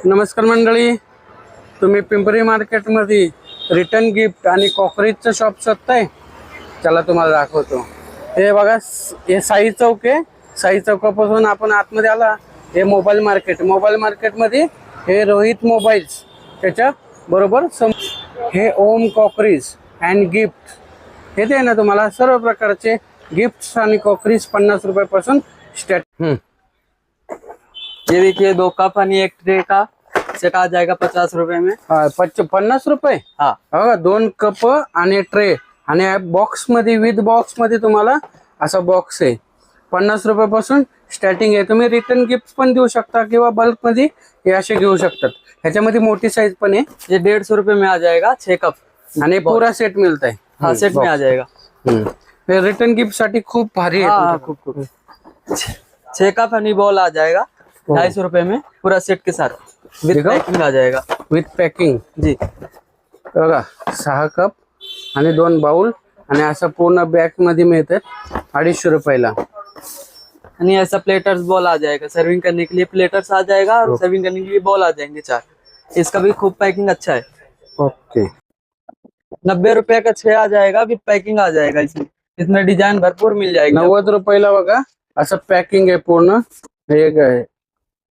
नमस्कार मंडळी, तुम्ही पिंपरी मार्केटमध्ये रिटर्न गिफ्ट आणि कॉकरीजचं शॉप शोधताय. चला तुम्हाला दाखवतो. हे बघा, हे साई चौक आहे. साई चौकापासून आपण आतमध्ये आला, हे मोबाईल मार्केटमध्ये हे रोहित मोबाईल्स, त्याच्या बरोबर हे ओम कॉकरीज अँड गिफ्ट. हे ते ना तुम्हाला सर्व प्रकारचे गिफ्ट्स आणि कॉकरीज 50 रुपयापासून स्टार्ट. ये देखिए 2 कप आणि एक ट्रे का सेट आ जाएगा 50 रुपए में. 50 रुपये. हाँ बघा, 2 कप आणि ट्रे आणि बॉक्स मध्ये विथ बॉक्स मध्ये तुम्हाला असा बॉक्स आहे. 50 रुपयापासून स्टार्टिंग आहे. तुम्ही रिटर्न गिफ्ट पण देऊ शकता किंवा बल्क मध्ये हे असे घेऊ शकतात. ह्याच्यामध्ये मोठी साईज पण आहे. ये 150 रुपए में आ जाएगा 6 कप आणि पुरा सेट मिळत आहे. हाँ सेट में आ जाएगा. हे रिटर्न गिफ्ट साठी खूप भारी आहे. हाँ खूब 6 कप आणि बॉल आ जाएगा 250 रुपए में पूरा सेट के साथ विद देखो। पैकिंग आ जाएगा. With packing. जी बघा, 6 कप आणि 2 बाउल आणि असं पूर्ण बॅग मध्ये मिळतात 250 रुपयाला. आणि ऐसा प्लेटर्स बॉल आ जाएगा. सर्विंग करने के लिए प्लेटर्स आ जाएगा और सर्विंग करने के लिए बॉल आ जाएंगे 4. इसका भी खूब पैकिंग अच्छा है. ओके. 90 रुपए का 6 आ जाएगा विद पैकिंग आ जाएगा. इसमें डिजाइन भरपूर मिल जाएगी. 90 रुपयाला बघा, असं पॅकिंग आहे पूर्ण. हे काय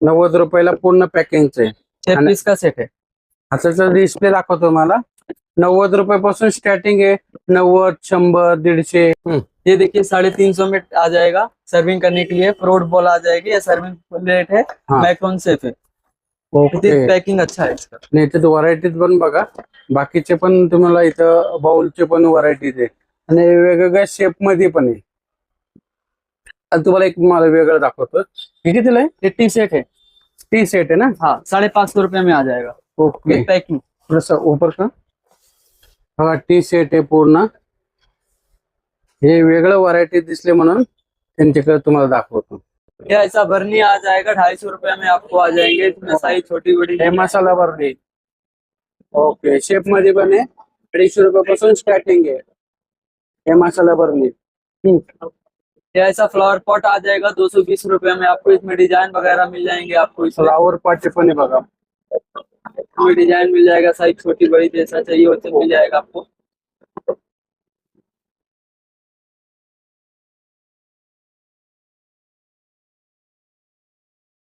90 रुपयाला पूर्ण पॅकिंगचं आहे. 6 पीस का सेट है. आता डिस्प्ले दाखवतो मला. 90 रुपयापासून स्टार्टिंग आहे. 90, 100, 150. ये देखिए 350 में आ जाएगा. सर्विंग करने के लिए फ्रूट बॉल आ जाएगी. ये सर्विंग प्लेट है. हाँ. माइक्रोन सेफ है. ओके. पैकिंग अच्छा है इसका. नाही तर व्हरायटीज पण बघा, बाकीचे पण तुम्हाला इथं बाउलचे पण व्हरायटीज आहे आणि वेगवेगळ्या शेप मध्ये पण आहे. आणि तुम्हाला एक मला वेगळं दाखवतो. हे कितीला आहे? ये टी सेट है. टी सेट आहे ना. हाँ 550 रुपए में आ जाएगा ओके. विद पैकिंग. थोडंसं ऊपर का. हा टी सेट आहे पूर्ण. हे वेगळं व्हरायटी दिसले म्हणून त्यांच्याकडे तुम्हाला दाखवतो. ये ऐसा भरनी आ जाएगा 250 रुपए में आपको आ जाएंगे. इसमें साइज छोटी बड़ी. हे मसाला भरणी. ओके. शेप मध्ये पण आहे. 250 रुपयापासून स्टार्टिंग आहे हे मसाला भरणी. ये ऐसा फ्लावर पॉट आ जाएगा 220 रुपए में. आपको इसमें डिजाइन वगैरह मिल जाएंगे. आपको इसमें फ्लावर पॉट पण आहे बघा. डिजाइन मिल जाएगा. साइज छोटी बड़ी जैसा चाहिए वैसे मिल जाएगा आपको.